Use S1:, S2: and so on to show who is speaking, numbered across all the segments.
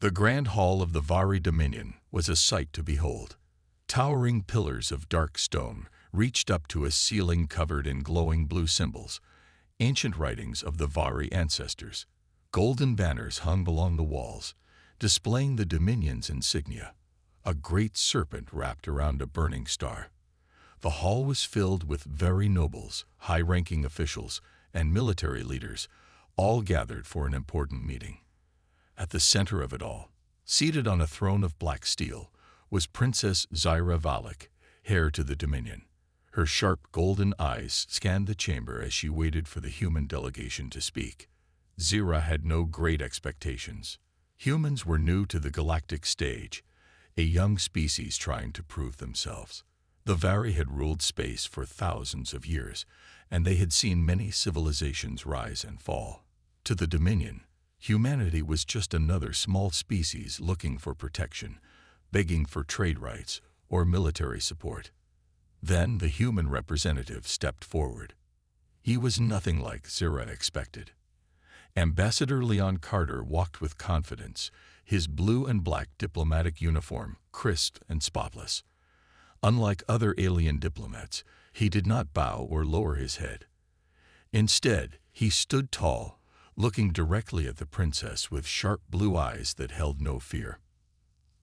S1: The grand hall of the Vari Dominion was a sight to behold. Towering pillars of dark stone reached up to a ceiling covered in glowing blue symbols, ancient writings of the Vari ancestors. Golden banners hung along the walls, displaying the Dominion's insignia, a great serpent wrapped around a burning star. The hall was filled with Vari nobles, high-ranking officials, and military leaders, all gathered for an important meeting. At the center of it all, seated on a throne of black steel, was Princess Zyra Valak, heir to the Dominion. Her sharp golden eyes scanned the chamber as she waited for the human delegation to speak. Zyra had no great expectations. Humans were new to the galactic stage, a young species trying to prove themselves. The Vari had ruled space for thousands of years, and they had seen many civilizations rise and fall. To the Dominion, humanity was just another small species looking for protection, begging for trade rights or military support. Then the human representative stepped forward. He was nothing like Zyra expected. Ambassador Leon Carter walked with confidence, his blue and black diplomatic uniform crisp and spotless. Unlike other alien diplomats, he did not bow or lower his head. Instead, he stood tall, looking directly at the princess with sharp blue eyes that held no fear.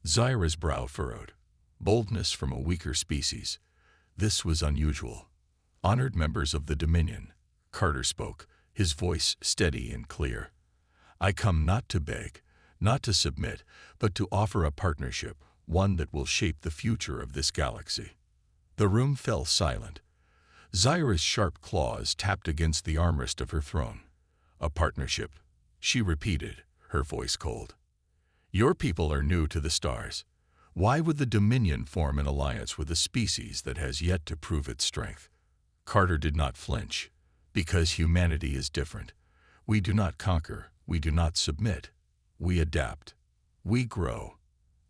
S1: Zyra's brow furrowed. Boldness from a weaker species. This was unusual. Honored members of the Dominion, Carter spoke, his voice steady and clear. I come not to beg, not to submit, but to offer a partnership, one that will shape the future of this galaxy. The room fell silent. Zyra's sharp claws tapped against the armrest of her throne. A partnership, she repeated, her voice cold. Your people are new to the stars. Why would the Dominion form an alliance with a species that has yet to prove its strength? Carter did not flinch. Because humanity is different. We do not conquer, we do not submit. We adapt, we grow,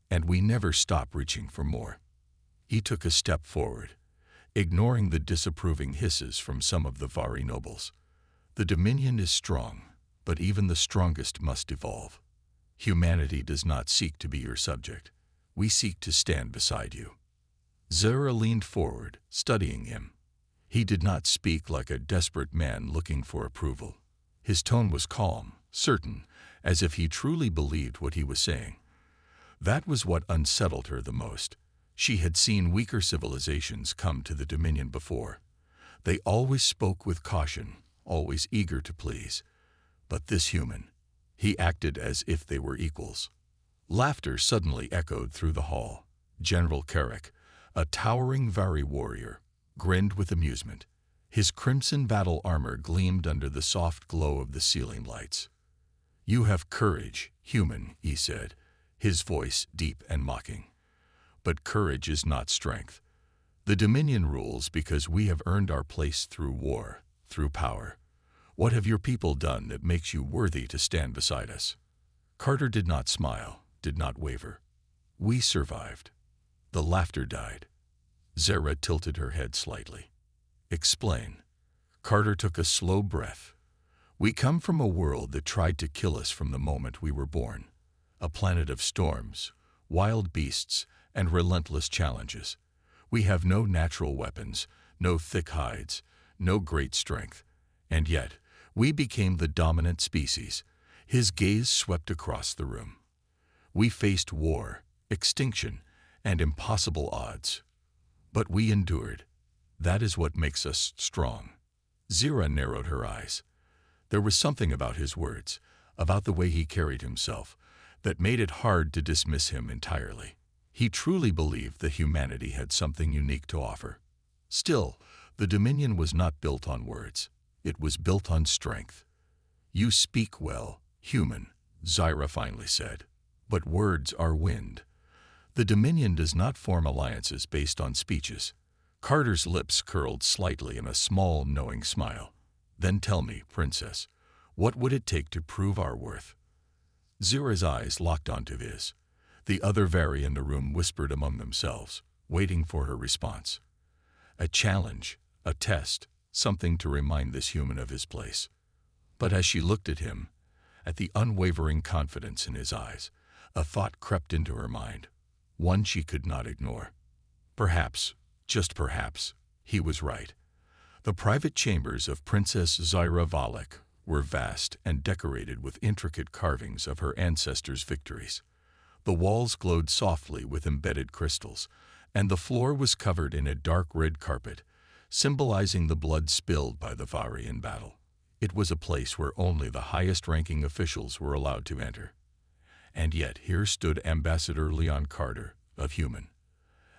S1: and we never stop reaching for more. He took a step forward, ignoring the disapproving hisses from some of the Vari nobles. The Dominion is strong, but even the strongest must evolve. Humanity does not seek to be your subject. We seek to stand beside you. Zyra leaned forward, studying him. He did not speak like a desperate man looking for approval. His tone was calm, certain, as if he truly believed what he was saying. That was what unsettled her the most. She had seen weaker civilizations come to the Dominion before. They always spoke with caution, always eager to please. But this human, he acted as if they were equals. Laughter suddenly echoed through the hall. General Carrick, a towering Vari warrior, grinned with amusement. His crimson battle armor gleamed under the soft glow of the ceiling lights. You have courage, human, he said, his voice deep and mocking. But courage is not strength. The Dominion rules because we have earned our place through war, through power. What have your people done that makes you worthy to stand beside us? Carter did not smile, did not waver. We survived. The laughter died. Zyra tilted her head slightly. Explain. Carter took a slow breath. We come from a world that tried to kill us from the moment we were born. A planet of storms, wild beasts, and relentless challenges. We have no natural weapons, no thick hides, no great strength. And yet, we became the dominant species. His gaze swept across the room. We faced war, extinction, and impossible odds. But we endured. That is what makes us strong. Zyra narrowed her eyes. There was something about his words, about the way he carried himself, that made it hard to dismiss him entirely. He truly believed that humanity had something unique to offer. Still, the Dominion was not built on words. It was built on strength. You speak well, human, Zyra finally said. But words are wind. The Dominion does not form alliances based on speeches. Carter's lips curled slightly in a small, knowing smile. Then tell me, Princess, what would it take to prove our worth? Zyra's eyes locked onto his. The other Vari in the room whispered among themselves, waiting for her response. A challenge, a test, something to remind this human of his place. But as she looked at him, at the unwavering confidence in his eyes, A thought crept into her mind, one she could not ignore. Perhaps, just perhaps, he was right. The private chambers of Princess Zyra Valek were vast and decorated with intricate carvings of her ancestors' victories. The walls glowed softly with embedded crystals, and the floor was covered in a dark red carpet, symbolizing the blood spilled by the Vari in battle. It was a place where only the highest-ranking officials were allowed to enter. And yet here stood Ambassador Leon Carter, of human,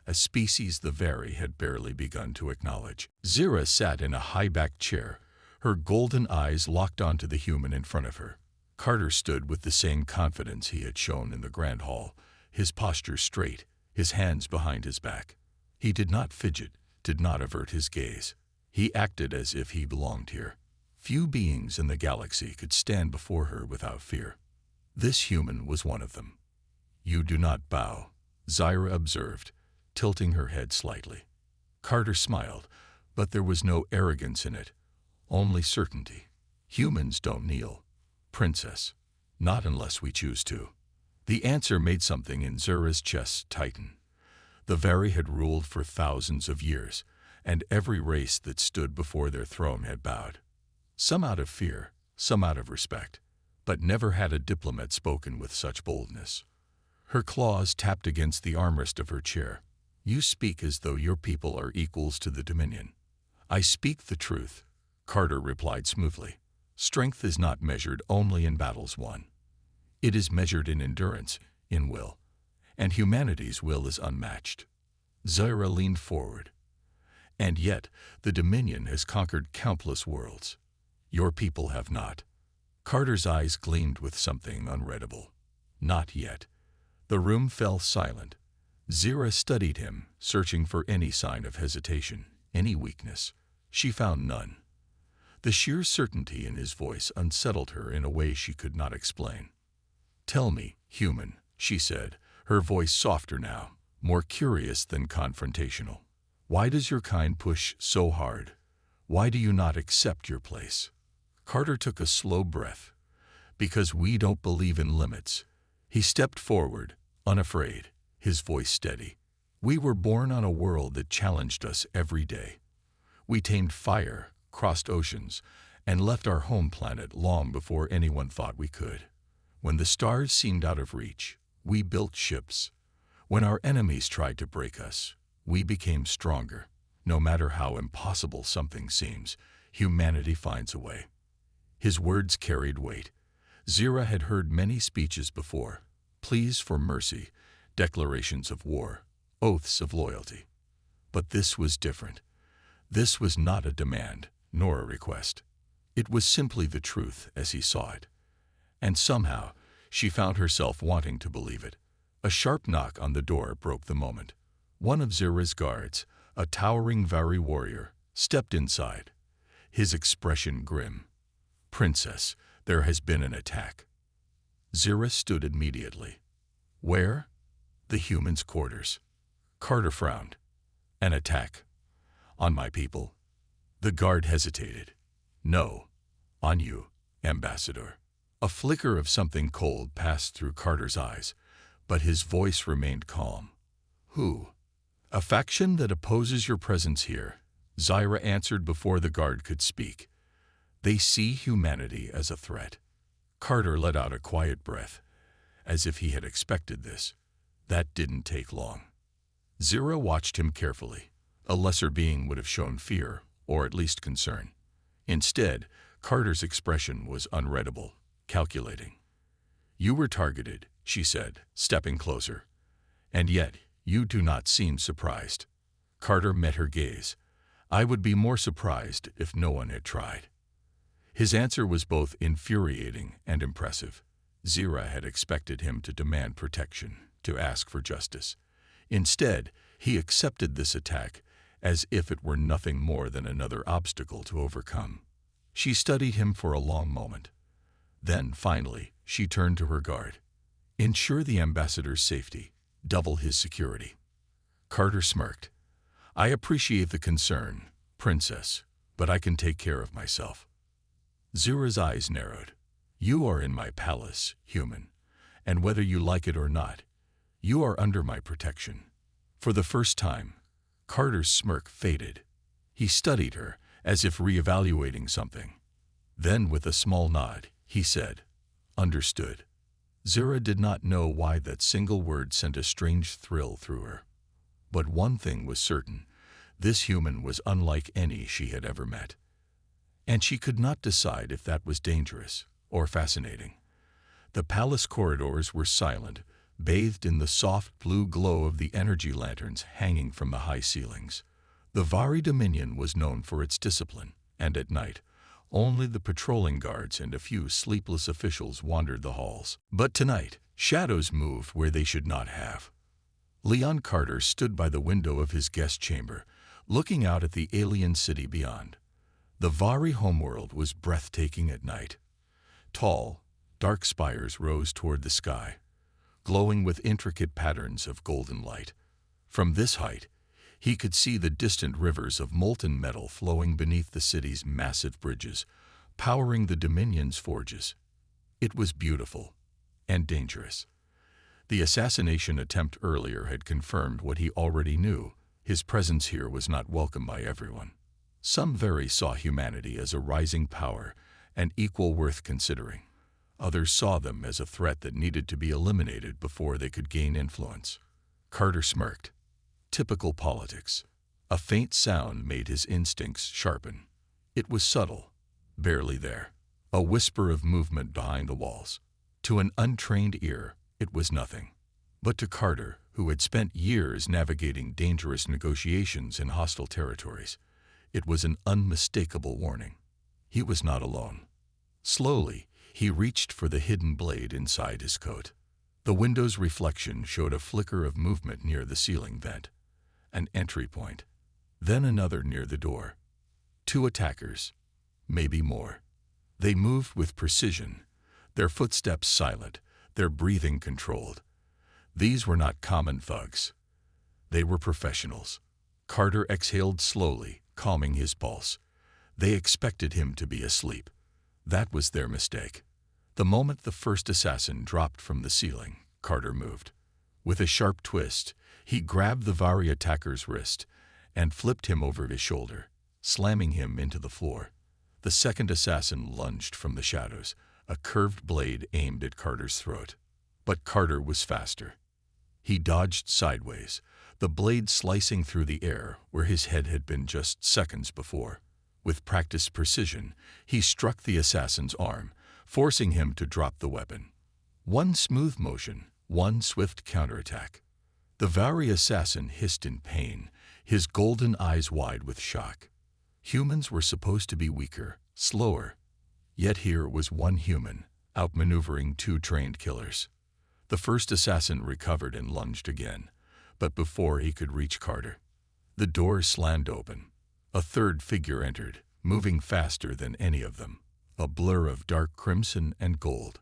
S1: a species the Vari had barely begun to acknowledge. Zyra sat in a high-backed chair, her golden eyes locked onto the human in front of her. Carter stood with the same confidence he had shown in the Grand Hall, his posture straight, his hands behind his back. He did not fidget, did not avert his gaze. He acted as if he belonged here. Few beings in the galaxy could stand before her without fear. This human was one of them. "You do not bow," Zyra observed, tilting her head slightly. Carter smiled, but there was no arrogance in it, only certainty. "Humans don't kneel, Princess. Not unless we choose to." The answer made something in Zyra's chest tighten. The Vari had ruled for thousands of years, and every race that stood before their throne had bowed. Some out of fear, some out of respect, but never had a diplomat spoken with such boldness. Her claws tapped against the armrest of her chair. "You speak as though your people are equals to the Dominion." "I speak the truth," Carter replied smoothly. "Strength is not measured only in battles won. It is measured in endurance, in will, and humanity's will is unmatched." Zyra leaned forward. "And yet, the Dominion has conquered countless worlds. Your people have not." Carter's eyes gleamed with something unreadable. "Not yet." The room fell silent. Zyra studied him, searching for any sign of hesitation, any weakness. She found none. The sheer certainty in his voice unsettled her in a way she could not explain. "Tell me, human," she said, her voice softer now, more curious than confrontational. "Why does your kind push so hard? Why do you not accept your place?" Carter took a slow breath. "Because we don't believe in limits." He stepped forward, unafraid, his voice steady. "We were born on a world that challenged us every day. We tamed fire, crossed oceans, and left our home planet long before anyone thought we could. When the stars seemed out of reach, we built ships. When our enemies tried to break us, we became stronger. No matter how impossible something seems, humanity finds a way." His words carried weight. Zyra had heard many speeches before, pleas for mercy, declarations of war, oaths of loyalty. But this was different. This was not a demand, nor a request. It was simply the truth as he saw it. And somehow, she found herself wanting to believe it. A sharp knock on the door broke the moment. One of Zyra's guards, a towering Vari warrior, stepped inside, his expression grim. "Princess, there has been an attack." Zyra stood immediately. "Where?" "The humans' quarters." Carter frowned. "An attack? On my people?" The guard hesitated. "No, on you, Ambassador." A flicker of something cold passed through Carter's eyes, but his voice remained calm. "Who?" "A faction that opposes your presence here," Zyra answered before the guard could speak. "They see humanity as a threat." Carter let out a quiet breath, as if he had expected this. That didn't take long. Zyra watched him carefully. A lesser being would have shown fear, or at least concern. Instead, Carter's expression was unreadable, calculating. "You were targeted," she said, stepping closer. "And yet, you do not seem surprised." Carter met her gaze. "I would be more surprised if no one had tried." His answer was both infuriating and impressive. Zyra had expected him to demand protection, to ask for justice. Instead, he accepted this attack as if it were nothing more than another obstacle to overcome. She studied him for a long moment. Then, finally, she turned to her guard. "Ensure the ambassador's safety. Double his security." Carter smirked. "I appreciate the concern, Princess, but I can take care of myself." Zyra's eyes narrowed. "You are in my palace, human, and whether you like it or not, you are under my protection." For the first time, Carter's smirk faded. He studied her, as if reevaluating something. Then, with a small nod, he said, "Understood." Zira did not know why that single word sent a strange thrill through her. But one thing was certain: this human was unlike any she had ever met. And she could not decide if that was dangerous or fascinating. The palace corridors were silent, bathed in the soft blue glow of the energy lanterns hanging from the high ceilings. The Vari Dominion was known for its discipline, and at night, only the patrolling guards and a few sleepless officials wandered the halls. But tonight, shadows moved where they should not have. Leon Carter stood by the window of his guest chamber, looking out at the alien city beyond. The Vari homeworld was breathtaking at night. Tall, dark spires rose toward the sky, glowing with intricate patterns of golden light. From this height, he could see the distant rivers of molten metal flowing beneath the city's massive bridges, powering the Dominion's forges. It was beautiful and dangerous. The assassination attempt earlier had confirmed what he already knew: his presence here was not welcome by everyone. Some Vari saw humanity as a rising power and equal worth considering. Others saw them as a threat that needed to be eliminated before they could gain influence. Carter smirked. Typical politics. A faint sound made his instincts sharpen. It was subtle, barely there, a whisper of movement behind the walls. To an untrained ear, it was nothing. But to Carter, who had spent years navigating dangerous negotiations in hostile territories, it was an unmistakable warning. He was not alone. Slowly, he reached for the hidden blade inside his coat. The window's reflection showed a flicker of movement near the ceiling vent. An entry point, then another near the door. 2 attackers, maybe more. They moved with precision, their footsteps silent, their breathing controlled. These were not common thugs. They were professionals. Carter exhaled slowly, calming his pulse. They expected him to be asleep. That was their mistake. The moment the first assassin dropped from the ceiling, Carter moved. With a sharp twist, he grabbed the Vari attacker's wrist and flipped him over his shoulder, slamming him into the floor. The second assassin lunged from the shadows, a curved blade aimed at Carter's throat. But Carter was faster. He dodged sideways, the blade slicing through the air where his head had been just seconds before. With practiced precision, he struck the assassin's arm, forcing him to drop the weapon. One smooth motion, one swift counterattack. The Vari assassin hissed in pain, his golden eyes wide with shock. Humans were supposed to be weaker, slower. Yet here was one human, outmaneuvering 2 trained killers. The first assassin recovered and lunged again, but before he could reach Carter, the door slammed open. A third figure entered, moving faster than any of them, a blur of dark crimson and gold.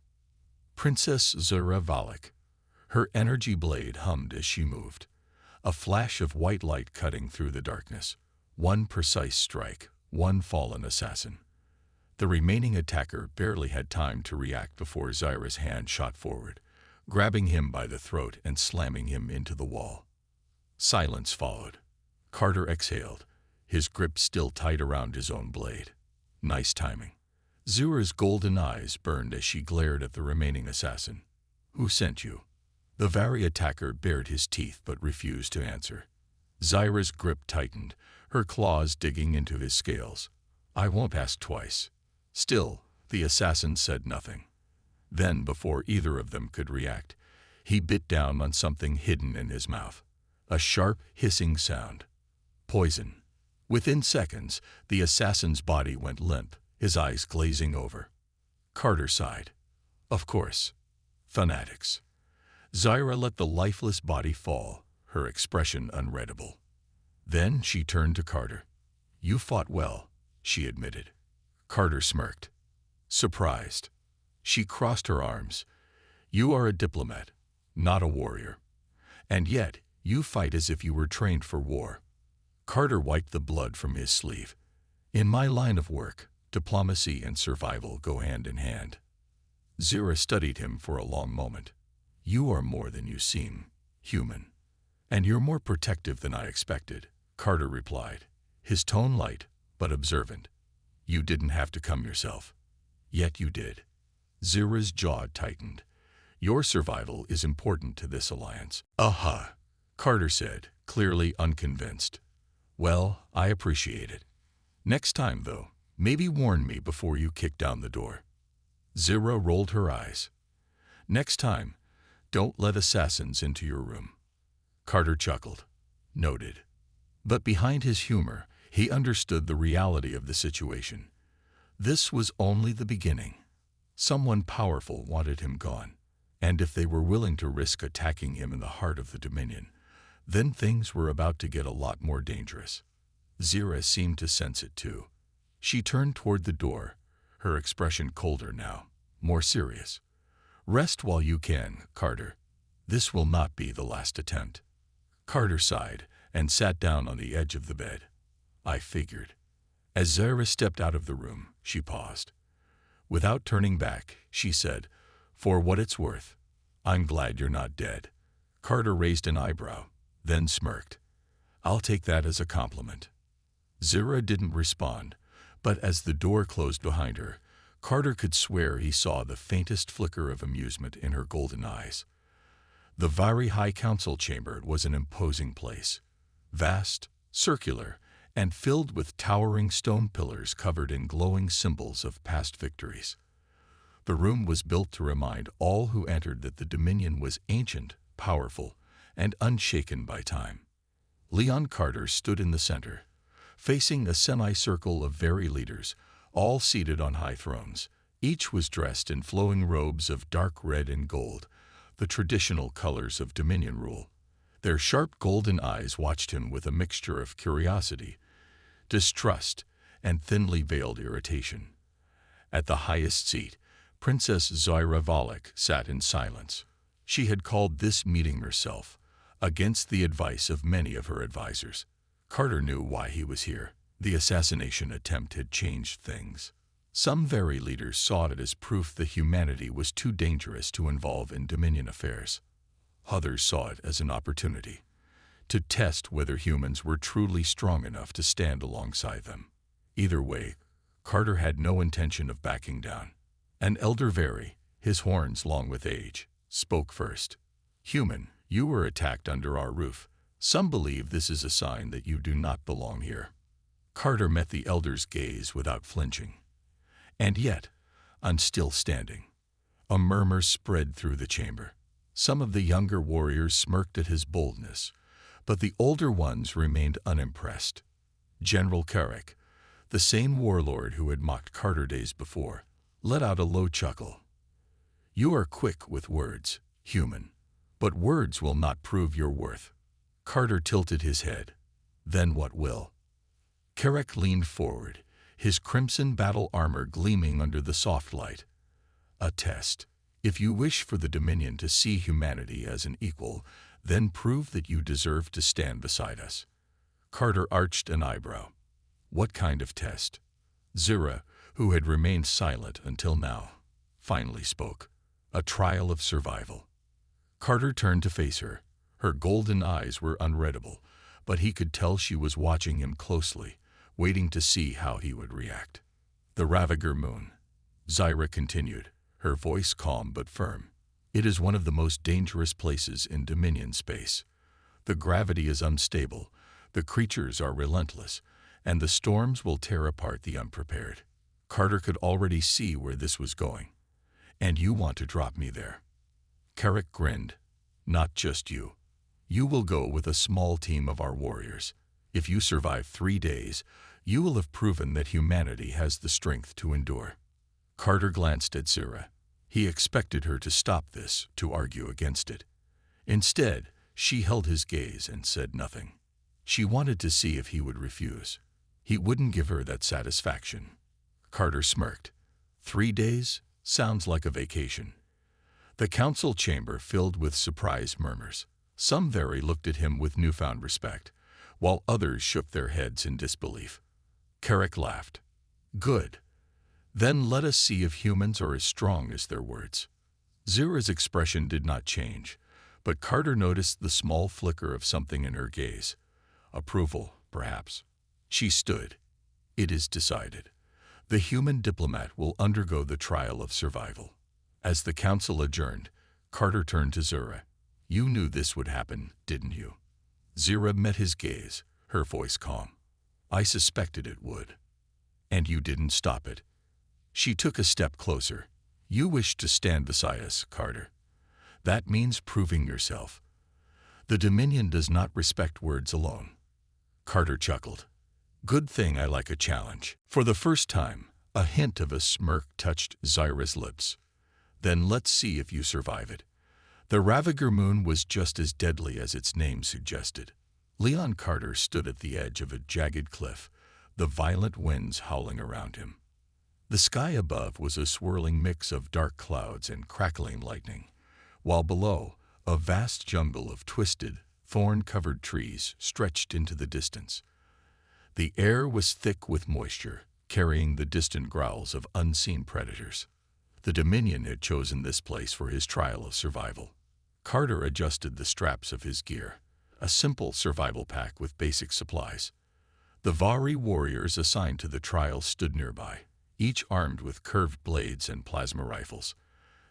S1: Princess Zura Valak. Her energy blade hummed as she moved, a flash of white light cutting through the darkness. One precise strike, one fallen assassin. The remaining attacker barely had time to react before Zyra's hand shot forward, grabbing him by the throat and slamming him into the wall. Silence followed. Carter exhaled, his grip still tight around his own blade. Nice timing. Zura's golden eyes burned as she glared at the remaining assassin. "Who sent you?" The Vari attacker bared his teeth but refused to answer. Zyra's grip tightened, her claws digging into his scales. "I won't ask twice." Still, the assassin said nothing. Then, before either of them could react, he bit down on something hidden in his mouth. A sharp, hissing sound. Poison. Within seconds, the assassin's body went limp, his eyes glazing over. Carter sighed. Of course. Fanatics. Zyra let the lifeless body fall, her expression unreadable. Then she turned to Carter. "You fought well," she admitted. Carter smirked. Surprised. She crossed her arms. "You are a diplomat, not a warrior. And yet, you fight as if you were trained for war." Carter wiped the blood from his sleeve. "In my line of work, diplomacy and survival go hand in hand." Zyra studied him for a long moment. You are more than you seem, human. And you're more protective than I expected, Carter replied, his tone light but observant. You didn't have to come yourself. Yet you did. Zira's jaw tightened. Your survival is important to this alliance. Aha, Carter said, clearly unconvinced. Well, I appreciate it. Next time, though, maybe warn me before you kick down the door. Zira rolled her eyes. Next time, don't let assassins into your room. Carter chuckled. Noted. But behind his humor, he understood the reality of the situation. This was only the beginning. Someone powerful wanted him gone, and if they were willing to risk attacking him in the heart of the Dominion, then things were about to get a lot more dangerous. Zira seemed to sense it too. She turned toward the door, her expression colder now, more serious. Rest while you can, Carter. This will not be the last attempt. Carter sighed and sat down on the edge of the bed. I figured. As Zira stepped out of the room, she paused. Without turning back, she said, For what it's worth, I'm glad you're not dead. Carter raised an eyebrow, then smirked. I'll take that as a compliment. Zira didn't respond, but as the door closed behind her, Carter could swear he saw the faintest flicker of amusement in her golden eyes. The Vari High Council chamber was an imposing place, vast, circular, and filled with towering stone pillars covered in glowing symbols of past victories. The room was built to remind all who entered that the Dominion was ancient, powerful, and unshaken by time. Leon Carter stood in the center, facing a semicircle of Vari leaders, all seated on high thrones. Each was dressed in flowing robes of dark red and gold, the traditional colors of Dominion rule. Their sharp golden eyes watched him with a mixture of curiosity, distrust, and thinly veiled irritation. At the highest seat, Princess Zira Valak sat in silence. She had called this meeting herself, against the advice of many of her advisors. Carter knew why he was here. The assassination attempt had changed things. Some Vari leaders saw it as proof that humanity was too dangerous to involve in Dominion affairs. Others saw it as an opportunity to test whether humans were truly strong enough to stand alongside them. Either way, Carter had no intention of backing down. An elder Vari, his horns long with age, spoke first. Human, you were attacked under our roof. Some believe this is a sign that you do not belong here. Carter met the elder's gaze without flinching. And yet, I'm still standing. A murmur spread through the chamber. Some of the younger warriors smirked at his boldness, but the older ones remained unimpressed. General Carrick, the same warlord who had mocked Carter days before, let out a low chuckle. You are quick with words, human, but words will not prove your worth. Carter tilted his head. Then what will? Carrick leaned forward, his crimson battle armor gleaming under the soft light. A test. If you wish for the Dominion to see humanity as an equal, then prove that you deserve to stand beside us. Carter arched an eyebrow. What kind of test? Zira, who had remained silent until now, finally spoke. A trial of survival. Carter turned to face her. Her golden eyes were unreadable, but he could tell she was watching him closely, waiting to see how he would react. The Ravager Moon. Zira continued, her voice calm but firm. It is one of the most dangerous places in Dominion space. The gravity is unstable, the creatures are relentless, and the storms will tear apart the unprepared. Carter could already see where this was going. And you want to drop me there? Carrick grinned. Not just you. You will go with a small team of our warriors. If you survive 3 days, you will have proven that humanity has the strength to endure. Carter glanced at Zira. He expected her to stop this, to argue against it. Instead, she held his gaze and said nothing. She wanted to see if he would refuse. He wouldn't give her that satisfaction. Carter smirked. 3 days? Sounds like a vacation. The council chamber filled with surprised murmurs. Some Vari looked at him with newfound respect, while others shook their heads in disbelief. Carrick laughed. Good. Then let us see if humans are as strong as their words. Zira's expression did not change, but Carter noticed the small flicker of something in her gaze. Approval, perhaps. She stood. It is decided. The human diplomat will undergo the trial of survival. As the council adjourned, Carter turned to Zira. You knew this would happen, didn't you? Zira met his gaze, her voice calm. I suspected it would. And you didn't stop it. She took a step closer. You wish to stand beside us, Carter. That means proving yourself. The Dominion does not respect words alone. Carter chuckled. Good thing I like a challenge. For the first time, a hint of a smirk touched Zira's lips. Then let's see if you survive it. The Ravager moon was just as deadly as its name suggested. Leon Carter stood at the edge of a jagged cliff, the violent winds howling around him. The sky above was a swirling mix of dark clouds and crackling lightning, while below, a vast jungle of twisted, thorn-covered trees stretched into the distance. The air was thick with moisture, carrying the distant growls of unseen predators. The Dominion had chosen this place for his trial of survival. Carter adjusted the straps of his gear, a simple survival pack with basic supplies. The Vari warriors assigned to the trial stood nearby, each armed with curved blades and plasma rifles.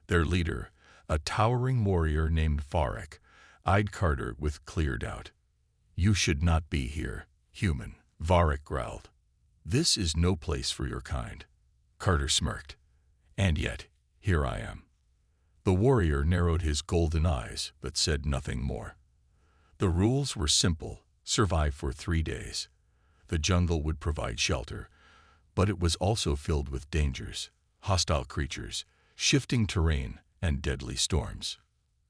S1: Their leader, a towering warrior named Varric, eyed Carter with clear doubt. You should not be here, human, Varric growled. This is no place for your kind. Carter smirked. And yet, here I am. The warrior narrowed his golden eyes, but said nothing more. The rules were simple: survive for 3 days. The jungle would provide shelter, but it was also filled with dangers, hostile creatures, shifting terrain, and deadly storms.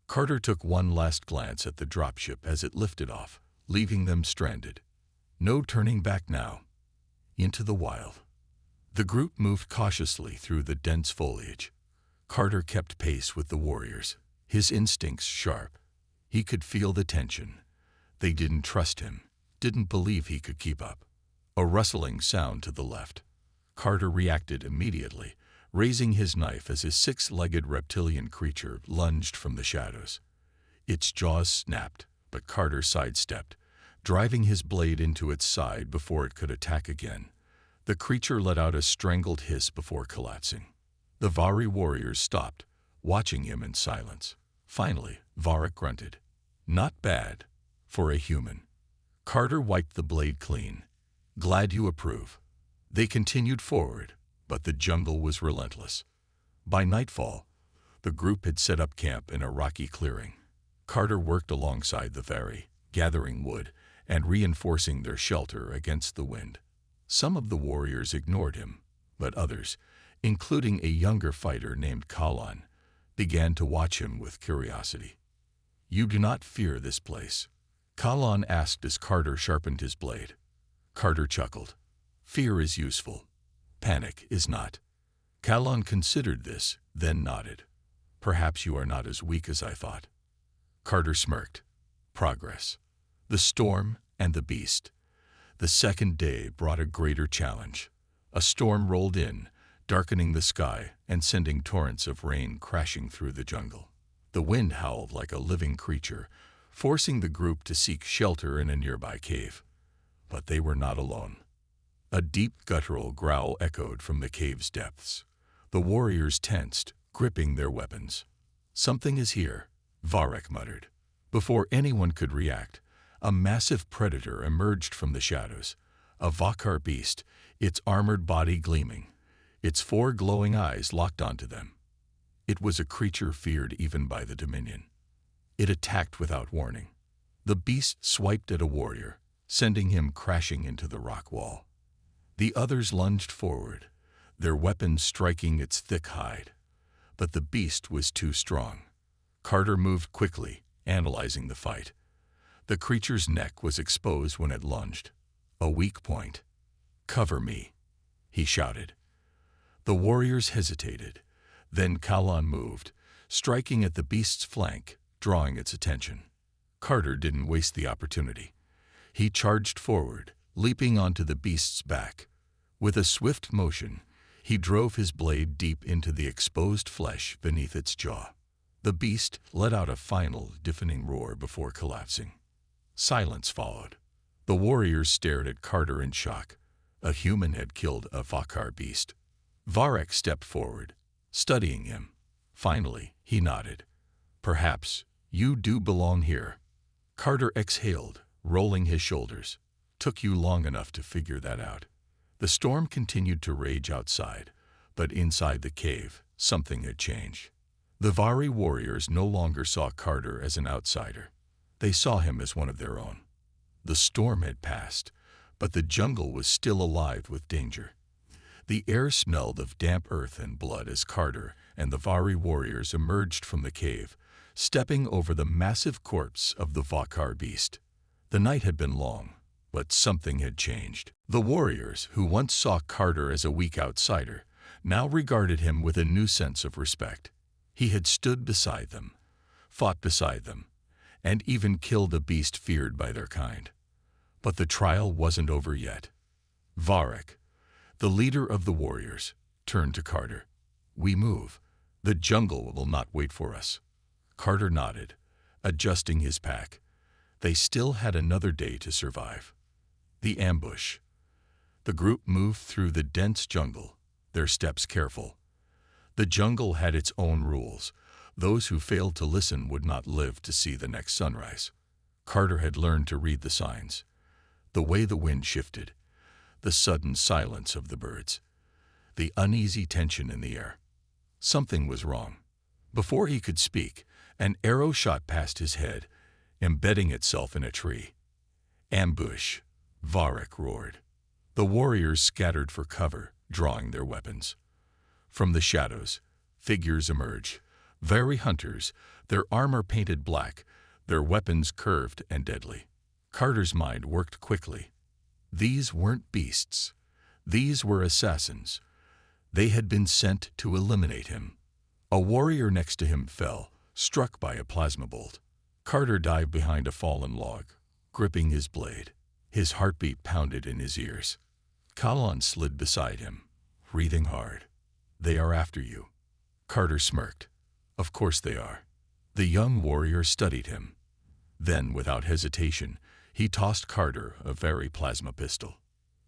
S1: Carter took one last glance at the dropship as it lifted off, leaving them stranded. No turning back now. Into the wild. The group moved cautiously through the dense foliage. Carter kept pace with the warriors, his instincts sharp. He could feel the tension. They didn't trust him, didn't believe he could keep up. A rustling sound to the left. Carter reacted immediately, raising his knife as a 6-legged reptilian creature lunged from the shadows. Its jaws snapped, but Carter sidestepped, driving his blade into its side before it could attack again. The creature let out a strangled hiss before collapsing. The Vari warriors stopped, watching him in silence. Finally, Varric grunted. Not bad, for a human. Carter wiped the blade clean. Glad you approve. They continued forward, but the jungle was relentless. By nightfall, the group had set up camp in a rocky clearing. Carter worked alongside the Vari, gathering wood and reinforcing their shelter against the wind. Some of the warriors ignored him, but others, including a younger fighter named Kalan, began to watch him with curiosity. You do not fear this place? Kalan asked as Carter sharpened his blade. Carter chuckled. Fear is useful. Panic is not. Kalan considered this, then nodded. Perhaps you are not as weak as I thought. Carter smirked. Progress. The storm and the beast. The second day brought a greater challenge. A storm rolled in, darkening the sky and sending torrents of rain crashing through the jungle. The wind howled like a living creature, forcing the group to seek shelter in a nearby cave. But they were not alone. A deep guttural growl echoed from the cave's depths. The warriors tensed, gripping their weapons. Something is here, Varric muttered. Before anyone could react, a massive predator emerged from the shadows, a Vakar beast, its armored body gleaming, its 4 glowing eyes locked onto them. It was a creature feared even by the Dominion. It attacked without warning. The beast swiped at a warrior, sending him crashing into the rock wall. The others lunged forward, their weapons striking its thick hide. But the beast was too strong. Carter moved quickly, analyzing the fight. The creature's neck was exposed when it lunged. A weak point. Cover me, he shouted. The warriors hesitated. Then Kalan moved, striking at the beast's flank, drawing its attention. Carter didn't waste the opportunity. He charged forward, leaping onto the beast's back. With a swift motion, he drove his blade deep into the exposed flesh beneath its jaw. The beast let out a final, deafening roar before collapsing. Silence followed. The warriors stared at Carter in shock. A human had killed a Vakar beast. Varek stepped forward, studying him. Finally, he nodded. "Perhaps you do belong here." Carter exhaled, rolling his shoulders. "Took you long enough to figure that out." The storm continued to rage outside, but inside the cave, something had changed. The Vari warriors no longer saw Carter as an outsider. They saw him as one of their own. The storm had passed, but the jungle was still alive with danger. The air smelled of damp earth and blood as Carter and the Vari warriors emerged from the cave, stepping over the massive corpse of the Vakar beast. The night had been long, but something had changed. The warriors, who once saw Carter as a weak outsider, now regarded him with a new sense of respect. He had stood beside them, fought beside them, and even killed a beast feared by their kind. But the trial wasn't over yet. Varek, the leader of the warriors, turned to Carter. "We move. The jungle will not wait for us." Carter nodded, adjusting his pack. They still had another day to survive. The ambush. The group moved through the dense jungle, their steps careful. The jungle had its own rules. Those who failed to listen would not live to see the next sunrise. Carter had learned to read the signs. The way the wind shifted, the sudden silence of the birds, the uneasy tension in the air. Something was wrong. Before he could speak, an arrow shot past his head, embedding itself in a tree. "Ambush!" Varek roared. The warriors scattered for cover, drawing their weapons. From the shadows, figures emerged. Vari hunters, their armor painted black, their weapons curved and deadly. Carter's mind worked quickly. These weren't beasts. These were assassins. They had been sent to eliminate him. A warrior next to him fell, struck by a plasma bolt. Carter dived behind a fallen log, gripping his blade. His heartbeat pounded in his ears. Kalon slid beside him, breathing hard. "They are after you." Carter smirked. "Of course they are." The young warrior studied him. Then, without hesitation, he tossed Carter a Vari plasma pistol.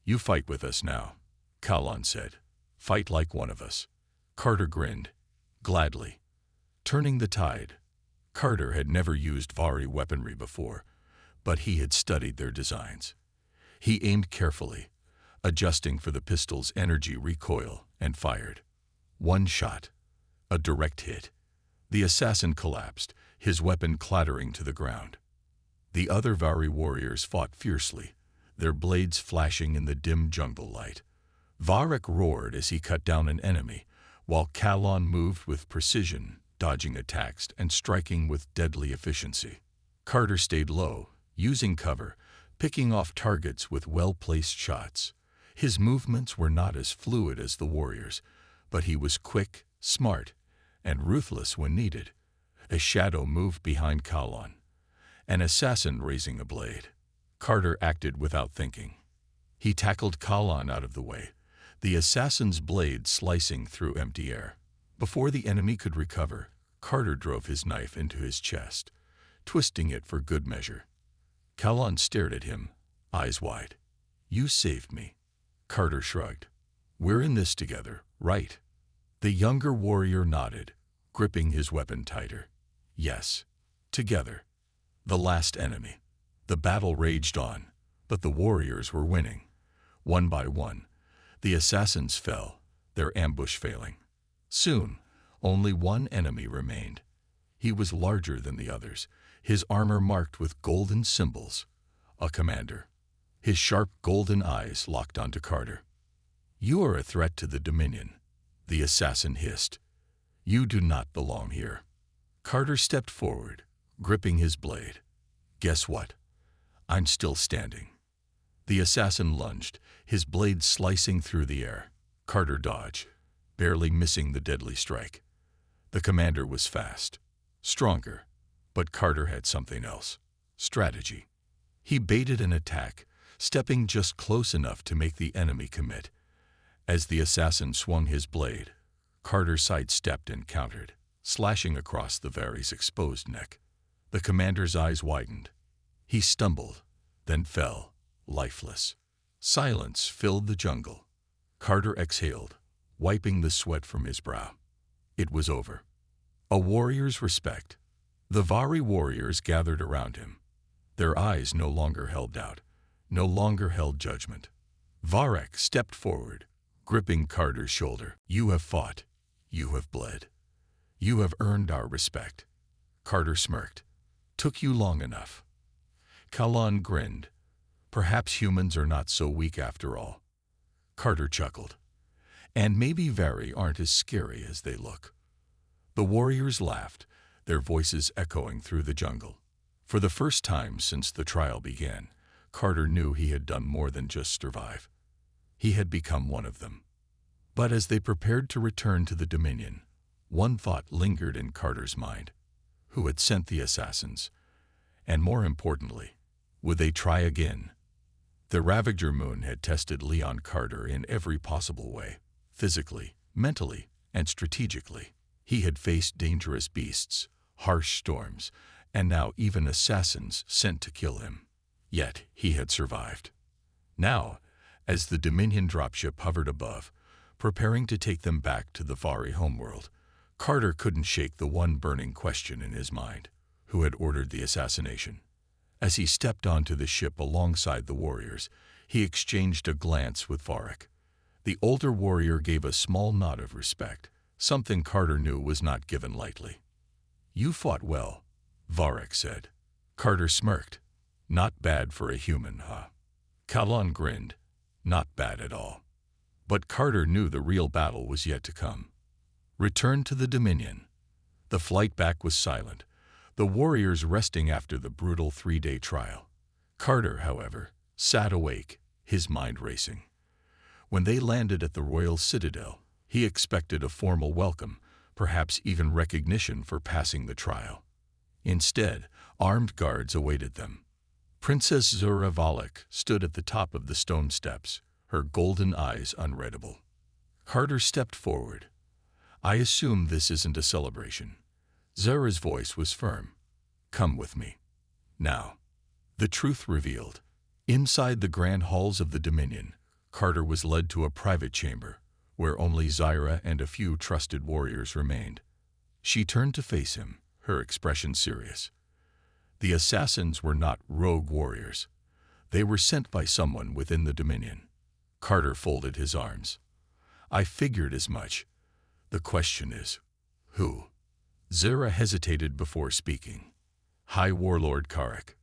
S1: "You fight with us now," Kalon said. "Fight like one of us." Carter grinned. "Gladly." Turning the tide. Carter had never used Vari weaponry before, but he had studied their designs. He aimed carefully, adjusting for the pistol's energy recoil, and fired. One shot. A direct hit. The assassin collapsed, his weapon clattering to the ground. The other Vari warriors fought fiercely, their blades flashing in the dim jungle light. Varek roared as he cut down an enemy, while Kalon moved with precision, dodging attacks and striking with deadly efficiency. Carter stayed low, using cover, picking off targets with well-placed shots. His movements were not as fluid as the warriors, but he was quick, smart, and ruthless when needed. A shadow moved behind Kalon, an assassin raising a blade. Carter acted without thinking. He tackled Kalon out of the way, the assassin's blade slicing through empty air. Before the enemy could recover, Carter drove his knife into his chest, twisting it for good measure. Kalon stared at him, eyes wide. "You saved me." Carter shrugged. "We're in this together, right?" The younger warrior nodded, gripping his weapon tighter. "Yes, together." The last enemy. The battle raged on, but the warriors were winning. One by one, the assassins fell, their ambush failing. Soon, only one enemy remained. He was larger than the others, his armor marked with golden symbols. A commander. His sharp golden eyes locked onto Carter. "You are a threat to the Dominion," the assassin hissed. "You do not belong here." Carter stepped forward, gripping his blade. "Guess what? I'm still standing." The assassin lunged, his blade slicing through the air. Carter dodged, barely missing the deadly strike. The commander was fast, stronger, but Carter had something else. Strategy. He baited an attack, stepping just close enough to make the enemy commit. As the assassin swung his blade, Carter sidestepped and countered, slashing across the Vari's exposed neck. The commander's eyes widened. He stumbled, then fell, lifeless. Silence filled the jungle. Carter exhaled, wiping the sweat from his brow. It was over. A warrior's respect. The Vari warriors gathered around him. Their eyes no longer held doubt, no longer held judgment. Varek stepped forward, gripping Carter's shoulder. "You have fought. You have bled. You have earned our respect." Carter smirked. "Took you long enough." Kalan grinned. "Perhaps humans are not so weak after all." Carter chuckled. "And maybe Vari aren't as scary as they look." The warriors laughed, their voices echoing through the jungle. For the first time since the trial began, Carter knew he had done more than just survive. He had become one of them. But as they prepared to return to the Dominion, one thought lingered in Carter's mind. Who had sent the assassins? And more importantly, would they try again? The Ravager Moon had tested Leon Carter in every possible way, physically, mentally, and strategically. He had faced dangerous beasts, harsh storms, and now even assassins sent to kill him. Yet he had survived. Now, as the Dominion dropship hovered above, preparing to take them back to the Vari homeworld, Carter couldn't shake the one burning question in his mind: who had ordered the assassination? As he stepped onto the ship alongside the warriors, he exchanged a glance with Varek. The older warrior gave a small nod of respect, something Carter knew was not given lightly. "You fought well," Varek said. Carter smirked. "Not bad for a human, huh?" Kalan grinned. "Not bad at all." But Carter knew the real battle was yet to come. Return to the Dominion. The flight back was silent, the warriors resting after the brutal 3-day trial. Carter, however, sat awake, his mind racing. When they landed at the Royal Citadel, he expected a formal welcome, perhaps even recognition for passing the trial. Instead, armed guards awaited them. Princess Zura Valak stood at the top of the stone steps, her golden eyes unreadable. Carter stepped forward. "I assume this isn't a celebration." Zura's voice was firm. "Come with me." Now, the truth revealed. Inside the grand halls of the Dominion, Carter was led to a private chamber, where only Zyra and a few trusted warriors remained. She turned to face him, her expression serious. The assassins were not rogue warriors. They were sent by someone within the Dominion. Carter folded his arms. "I figured as much. The question is, who?" Zira hesitated before speaking. "High Warlord Karek."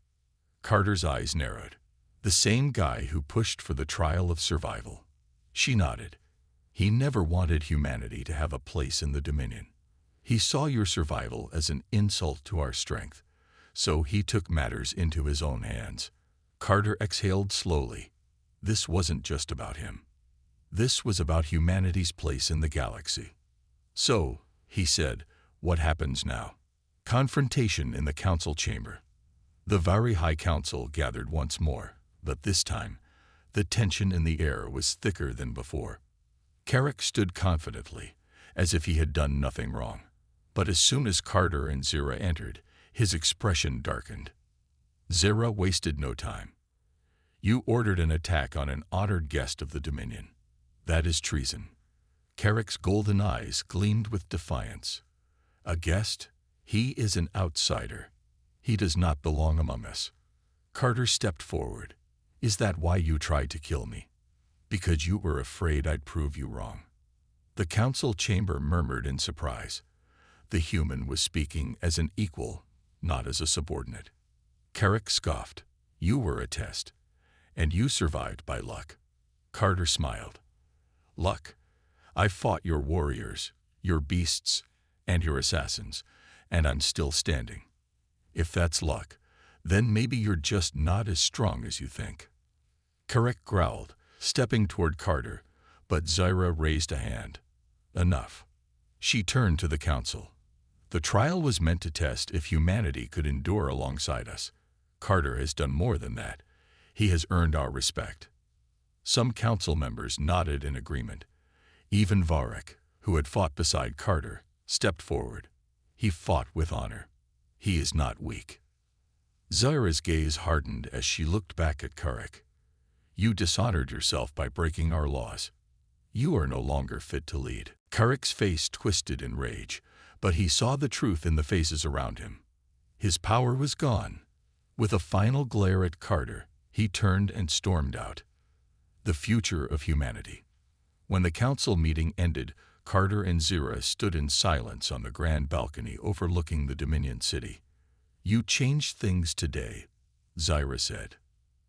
S1: Carter's eyes narrowed. "The same guy who pushed for the trial of survival." She nodded. "He never wanted humanity to have a place in the Dominion. He saw your survival as an insult to our strength, so he took matters into his own hands." Carter exhaled slowly. This wasn't just about him. This was about humanity's place in the galaxy. "So," he said, "what happens now?" Confrontation in the council chamber. The Vari High Council gathered once more, but this time, the tension in the air was thicker than before. Carrick stood confidently, as if he had done nothing wrong. But as soon as Carter and Zira entered, his expression darkened. Zira wasted no time. "You ordered an attack on an honored guest of the Dominion. That is treason." Carrick's golden eyes gleamed with defiance. "A guest? He is an outsider. He does not belong among us." Carter stepped forward. "Is that why you tried to kill me? Because you were afraid I'd prove you wrong?" The council chamber murmured in surprise. The human was speaking as an equal, not as a subordinate. Carrick scoffed. "You were a test, and you survived by luck." Carter smiled. "Luck? I fought your warriors, your beasts, and your assassins, and I'm still standing. If that's luck, then maybe you're just not as strong as you think." Carrick growled, stepping toward Carter, but Zyra raised a hand. "Enough." She turned to the council. "The trial was meant to test if humanity could endure alongside us. Carter has done more than that. He has earned our respect." Some council members nodded in agreement. Even Varek, who had fought beside Carter, stepped forward. He fought with honor. He is not weak. Zyra's gaze hardened as she looked back at Karek. You dishonored yourself by breaking our laws. You are no longer fit to lead. Karek's face twisted in rage, but he saw the truth in the faces around him. His power was gone. With a final glare at Carter, he turned and stormed out. The future of humanity. When the council meeting ended, Carter and Zyra stood in silence on the grand balcony overlooking the Dominion city. You changed things today, Zyra said.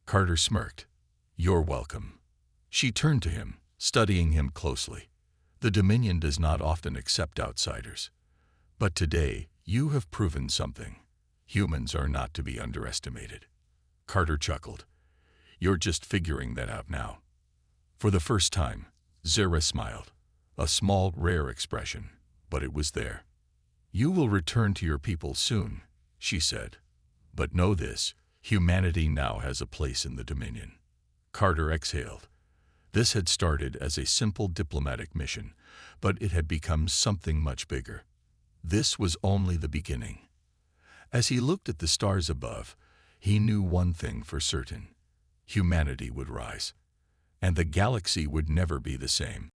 S1: Carter smirked. You're welcome. She turned to him, studying him closely. The Dominion does not often accept outsiders. But today, you have proven something. Humans are not to be underestimated. Carter chuckled. You're just figuring that out now. For the first time, Zyra smiled. A small, rare expression, but it was there. You will return to your people soon, she said. But know this, humanity now has a place in the Dominion. Carter exhaled. This had started as a simple diplomatic mission, but it had become something much bigger. This was only the beginning. As he looked at the stars above, he knew one thing for certain. Humanity would rise, and the galaxy would never be the same.